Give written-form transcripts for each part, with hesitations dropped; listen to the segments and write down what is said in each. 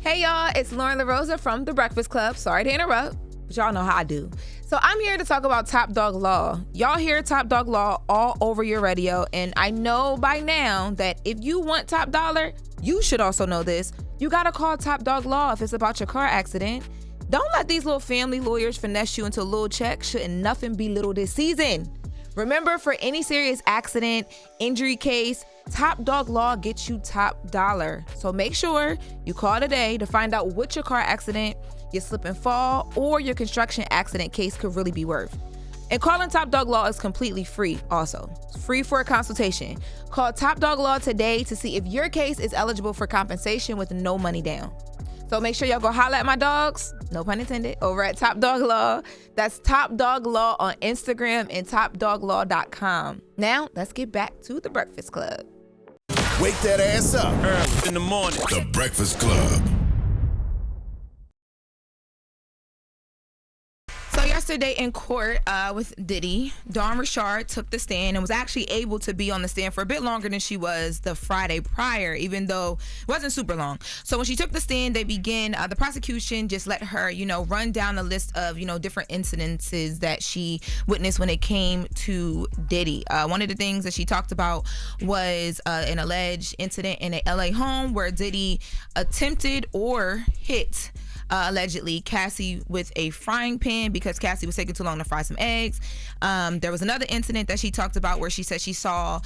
Hey y'all, it's Loren LoRosa from The Breakfast Club. Sorry to interrupt, but y'all know how I do. So I'm here to talk about Top Dog Law. Y'all hear Top Dog Law all over your radio, and I know by now that if you want top dollar, you should also know this. You gotta call Top Dog Law if it's about your car accident. Don't let these little family lawyers finesse you into a little check. Shouldn't nothing be little this season. Remember, for any serious accident, injury case, Top Dog Law gets you top dollar. So make sure you call today to find out what your car accident, your slip and fall, or your construction accident case could really be worth. And calling Top Dog Law is completely free also. It's free for a consultation. Call Top Dog Law today to see if your case is eligible for compensation with no money down. So make sure y'all go holla at my dogs, no pun intended, over at Top Dog Law. That's Top Dog Law on Instagram and topdoglaw.com. Now, let's get back to The Breakfast Club. Wake that ass up early in the morning. The Breakfast Club. So yesterday in court with Diddy, Dawn Richard took the stand and was actually able to be on the stand for a bit longer than she was the Friday prior, even though it wasn't super long. So when she took the stand, they began, the prosecution just let her, run down a list of, different incidences that she witnessed when it came to Diddy. One of the things that she talked about was an alleged incident in a LA home where Diddy attempted or hit allegedly Cassie with a frying pan because Cassie was taking too long to fry some eggs. There was another incident that she talked about where she said she saw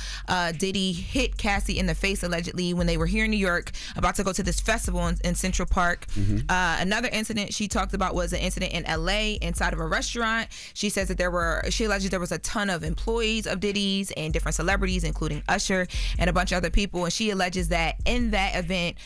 Diddy hit Cassie in the face allegedly when they were here in New York about to go to this festival in Central Park. Another incident she talked about was an incident in LA inside of a restaurant. She says that she alleged there was a ton of employees of Diddy's and different celebrities, including Usher and a bunch of other people. And she alleges that in that event,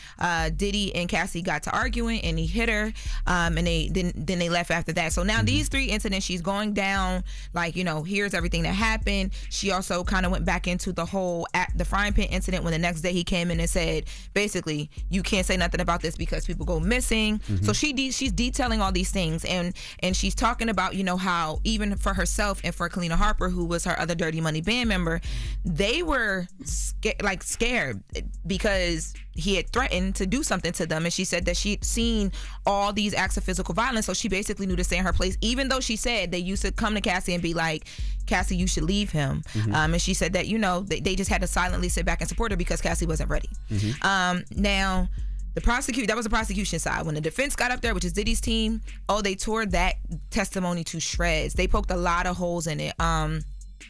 Diddy and Cassie got to arguing and he hit her. And then they left after that. So now these three incidents, she's going down like, here's everything that happened. She also kind of went back into the whole the frying pan incident when the next day he came in and said, basically, you can't say nothing about this because people go missing. So she's detailing all these things and she's talking about, how even for herself and for Kalina Harper, who was her other Dirty Money band member, they were scared because he had threatened to do something to them. And she said that she'd seen all these acts of physical violence, so she basically knew to stay in her place, even though she said they used to come to Cassie and be like, Cassie, you should leave him. And she said that, they just had to silently sit back and support her because Cassie wasn't ready. Now, that was the prosecution side. When the defense got up there, which is Diddy's team, they tore that testimony to shreds. They poked a lot of holes in it.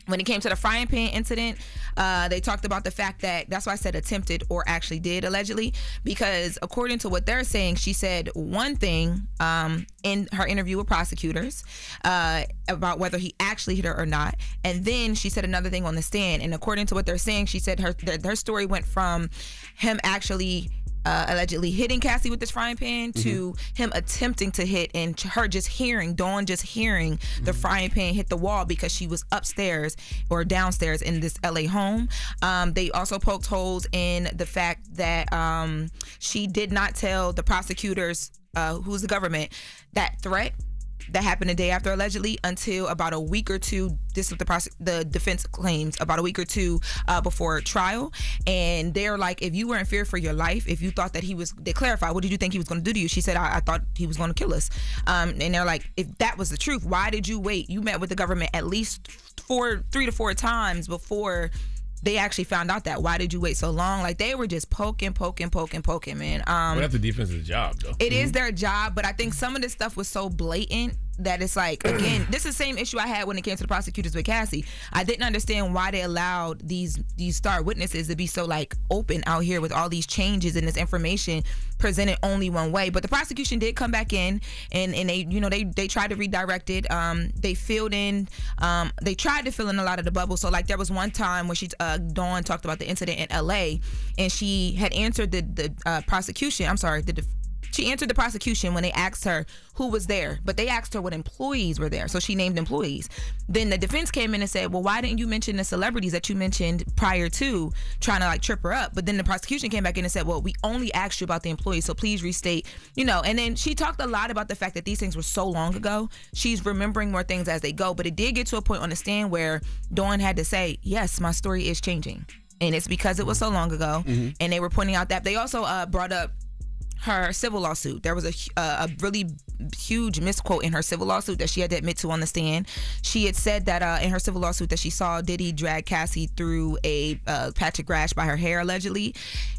When it came to the frying pan incident, they talked about the fact that's why I said attempted or actually did allegedly, because according to what they're saying, she said one thing in her interview with prosecutors about whether he actually hit her or not, and then she said another thing on the stand. And according to what they're saying, she said her story went from him actually allegedly hitting Cassie with this frying pan to him attempting to hit and her Dawn just hearing the frying pan hit the wall because she was upstairs or downstairs in this LA home. They also poked holes in the fact that she did not tell the prosecutors, who's the government, that threat that happened a day after allegedly until about a week or two. This is what the defense claims, about a week or two before trial. And they're like, if you were in fear for your life, if you thought that they clarified, what did you think he was going to do to you? She said, I thought he was going to kill us. And they're like, if that was the truth, why did you wait? You met with the government at least 3 to 4 times before they actually found out that. Why did you wait so long? Like, they were just poking, man. Well, that's the defense's job, though. It is their job, but I think some of this stuff was so blatant that it's like, again, this is the same issue I had when it came to the prosecutors with Cassie. I didn't understand why they allowed these star witnesses to be so open out here with all these changes and this information presented only one way. But the prosecution did come back in and they tried to redirect it. They filled in, they tried to fill in a lot of the bubbles. So there was one time where Dawn talked about the incident in LA, and she had answered the prosecution. I'm sorry, she answered the prosecution when they asked her who was there, but they asked her what employees were there, so she named employees. Then the defense came in and said, well, why didn't you mention the celebrities that you mentioned prior to, trying to trip her up? But then the prosecution came back in and said, well, we only asked you about the employees, so please restate, and then she talked a lot about the fact that these things were so long ago. She's remembering more things as they go, but it did get to a point on the stand where Dawn had to say, yes, my story is changing, and it's because it was so long ago. And they were pointing out that they also brought up her civil lawsuit. There was a really huge misquote in her civil lawsuit that she had to admit to on the stand. She had said that in her civil lawsuit that she saw Diddy drag Cassie through a patch of grass by her hair, allegedly.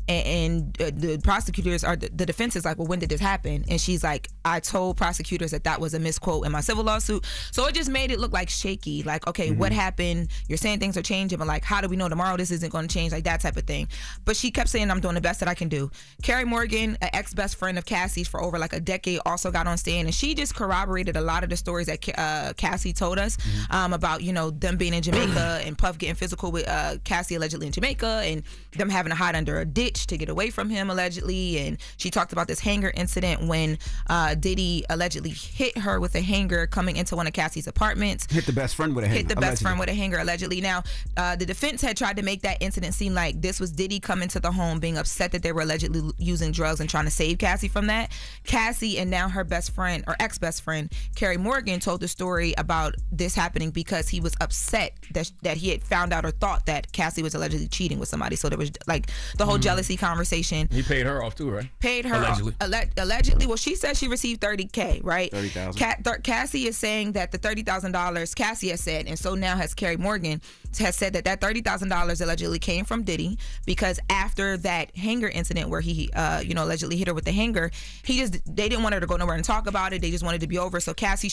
And the prosecutors the defense is like, well, when did this happen? And she's like, I told prosecutors that was a misquote in my civil lawsuit. So it just made it look like shaky. Like, okay, what happened? You're saying things are changing, but like, how do we know tomorrow this isn't going to change? Like that type of thing. But she kept saying, I'm doing the best that I can do. Carrie Morgan, an ex-best friend of Cassie's for over like a decade, also got on stand, and she just corroborated a lot of the stories that Cassie told us about, them being in Jamaica and Puff getting physical with Cassie allegedly in Jamaica, and them having to hide under a ditch to get away from him allegedly. And she talked about this hanger incident when Diddy allegedly hit her with a hanger coming into one of Cassie's apartments. Hit the best friend with a hanger. Allegedly. Now, the defense had tried to make that incident seem like this was Diddy coming to the home being upset that they were allegedly using drugs and trying to save Cassie from that. Cassie and now her best friend, or ex-best friend, Carrie Morgan, told the story about this happening because he was upset that he had found out or thought that Cassie was allegedly cheating with somebody. So there was like the whole jealousy conversation. He paid her off too, right? Paid her allegedly. Allegedly. Well, she said she received $30,000, right? $30,000. Cassie is saying that the $30,000 Cassie has said, and so now has Carrie Morgan, has said that $30,000 allegedly came from Diddy, because after that hanger incident where he allegedly hit her with the hanger, they didn't want her to go nowhere and talk about it. They just wanted to be over. So Cassie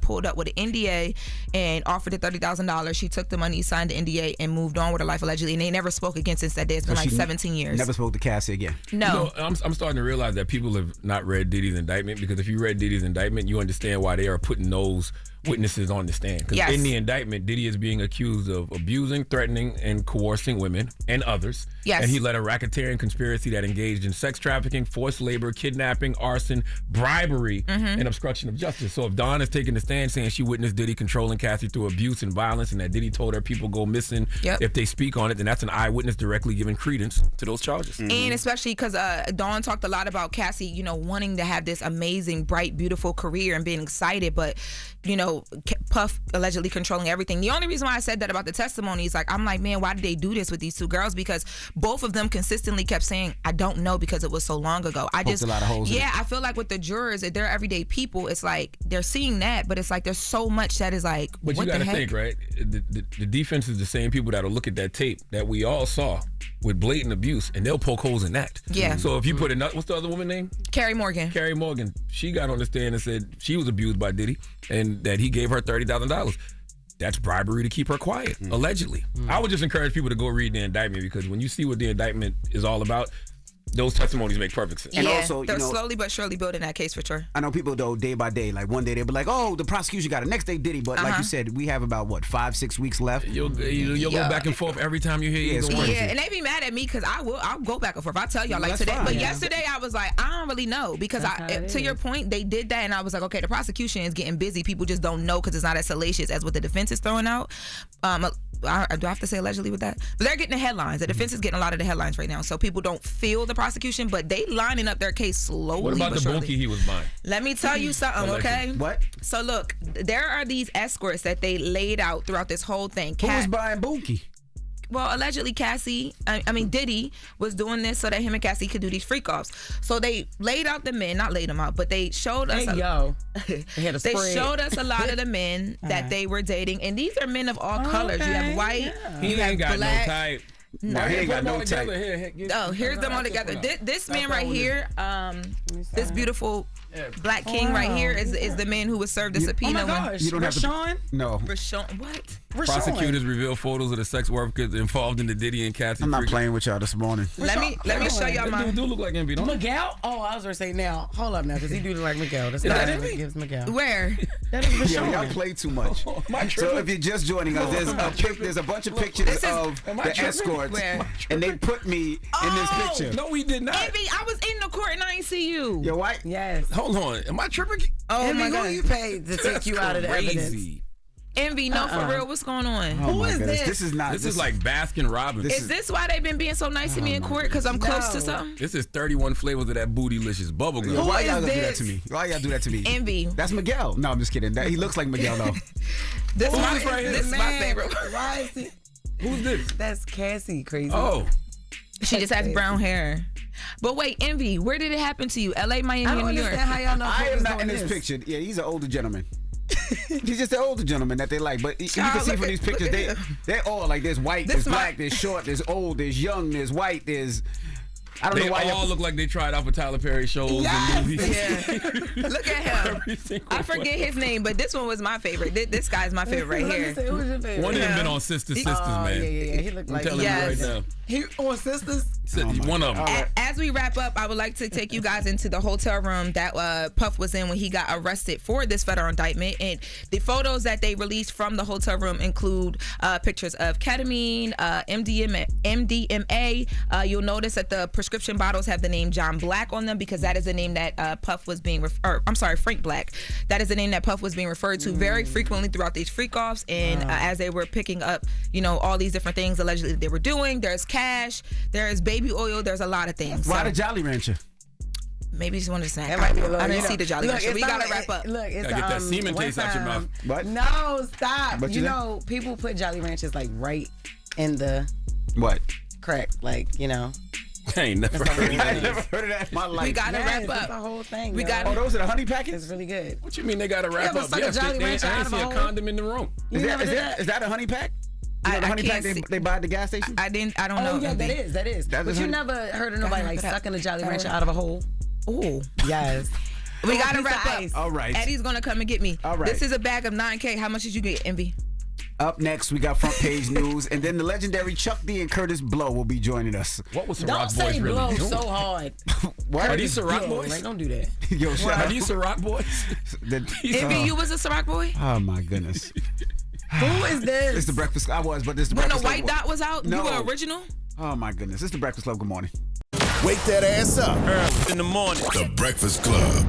pulled up with an NDA and offered the $30,000. She took the money, signed the NDA, and moved on with her life allegedly. And they never spoke again since that day. It's been like 17 years. Never spoke to Cassie again. No. I'm starting to realize that people have not read Diddy's indictment, because if you read Diddy's indictment, you understand why they are putting those witnesses on the stand. Because in the indictment, Diddy is being accused of abusing, threatening, and coercing women and others. Yes. And he led a racketeering conspiracy that engaged in sex trafficking, forced labor, kidnapping, arson, bribery, and obstruction of justice. So if Dawn is taking the stand saying she witnessed Diddy controlling Cassie through abuse and violence, and that Diddy told her people go missing if they speak on it, then that's an eyewitness directly giving credence to those charges. And especially because Dawn talked a lot about Cassie, wanting to have this amazing, bright, beautiful career and being excited, but Puff allegedly controlling everything. The only reason why I said that about the testimony is I'm like, man, why did they do this with these two girls? Because both of them consistently kept saying, I don't know, because it was so long ago. A lot of holes in it. I feel like with the jurors, they're everyday people. It's like they're seeing that, but it's like there's so much that is like, but what you got to the heck? think, right? The defense is the same people that'll look at that tape that we all saw with blatant abuse, and they'll poke holes in that. Yeah. So if you put what's the other woman's name? Carrie Morgan. Carrie Morgan. She got on the stand and said she was abused by Diddy, and that he gave her $30,000. That's bribery to keep her quiet, allegedly. I would just encourage people to go read the indictment, because when you see what the indictment is all about, those testimonies make perfect sense. And also, they're slowly but surely building that case for sure. I know people, though, day by day, like one day they'll be like, oh, the prosecution got it. Next day, Diddy. But like you said, we have about, 5-6 weeks left? You'll go back and forth every time you hear either one. Yeah, and they be mad at me because I'll go back and forth. I'll tell y'all like today. fine. But yesterday I was like, I don't really know, because to your point, they did that, and I was like, okay, the prosecution is getting busy. People just don't know because it's not as salacious as what the defense is throwing out. Do I have to say allegedly with that? But they're getting the headlines. The defense is getting a lot of the headlines right now. So people don't feel the prosecution, but they lining up their case slowly. What about but the surely. bunkie he was buying? Let me tell you something, okay? What? So look, there are these escorts that they laid out throughout this whole thing. Who was buying Bunkie? Well, allegedly Diddy was doing this so that him and Cassie could do these freak offs. So they laid out the men, not laid them out, but they showed us. They showed us a lot of the men that they were dating, and these are men of all colors. You have white, He ain't got black. no type. No, he ain't got no type. Here's them all together. This man right here, this beautiful black king right here is the man who was served a subpoena. Oh my gosh, You don't have to. Rashawn? No. Rashawn, what? Prosecutors reveal photos of the sex workers involved in the Diddy and Cassie. I'm not freak. playing with y'all this morning. Let me show y'all That my. dude do look like Envy, don't he? Miguel? Oh, I was going to say now. Hold up now, because he do look like Miguel. That's not that Envy. Envy? Gives Miguel. Where? That is Yeah, Rashawn. y'all play too much. So if you're just joining us, there's a bunch of pictures of the escorts, Where? and they put me in this picture. No, we did not. Envy, I was in the court and I ain't see you. You're white? Yes. Hold on. Am I tripping? Oh Envy, my who god. you paid to take you out of the evidence? Crazy. Envy, no, for real, what's going on? Oh Who my is goodness. this? This is not. This is like Baskin Robbins. Is this why they've been being so nice to me in court? Because I'm close to No. something? This is 31 flavors of that bootylicious bubblegum. Who Why is y'all gonna do that this? to me? Why y'all do that to me? Envy. That's Miguel. No, I'm just kidding. He looks like Miguel though. This Who is right here? this is my favorite. Why is he? Who's this? That's Cassie, crazy. Oh, She just has brown hair. But wait, Envy, where did it happen to you? LA, Miami, I don't and New York? understand how y'all know. I am Chris not in doing this picture. Yeah, he's an older gentleman. He's just an older gentleman that they like. But you can see from these pictures, they're all like, there's white, there's black, there's short, there's old, there's young, there's white, there's... I don't know why they all look like they tried out for Tyler Perry shows and movies. Yeah. Look at him. I forget his name, but this one was my favorite. This guy's my favorite right here. Who's your favorite? One of them been on Sisters, man. Yeah. He looked like I'm telling you right now. He on Sisters. One of them. As we wrap up, I would like to take you guys into the hotel room that Puff was in when he got arrested for this federal indictment. And the photos that they released from the hotel room include pictures of ketamine, MDMA. You'll notice that the prescription bottles have the name John Black on them because that is the name that Puff was being Frank Black. That is the name that Puff was being referred to very frequently throughout these freak-offs. And as they were picking up, all these different things allegedly they were doing, there's cash, there's baby oil, there's a lot of things. Why so, the Jolly Rancher? Maybe just wanted to snack. It might be a little, I didn't see the Jolly Rancher. We gotta wrap up. Look, it's Gotta get that semen taste out your mouth. What? No, stop. But you know, people put Jolly Ranchers like right in the What? crack, like I ain't never heard of I that. never heard of that in my life. We gotta wrap That's up. the whole thing. We yo. got Oh, those are the honey packets? It's really good. What you mean they gotta wrap ever up? suck a Yes, Jolly I Rancher ain't out of see a a hole? condom in the room. You never did that? Is that a honey pack? You know the I honey pack can't see. they buy at the gas station? I don't know. Oh yeah, that is. That's But a you honey- never heard of nobody like sucking a Jolly Rancher out of a hole? Ooh. Yes. We gotta piece of wrap up. ice. All right. Eddie's gonna come and get me. All right. This is a bag of 9K. How much did you get, Envy? Up next, we got front page news, and then the legendary Chuck D and Curtis Blow will be joining us. What was Don't Ciroc say Boys really blow doing? so hard. What? Are these Ciroc Blow, Boys? like, don't do that. Yo, shut Are up. these Ciroc Boys? Envy, you was a Ciroc boy? Oh my goodness. Who is this? It's the Breakfast. I was, but this is the When the Breakfast white Club. dot was out, No. you were original? Oh my goodness. It's the Breakfast Club. Good morning. Wake that ass up. In the morning. The Breakfast Club.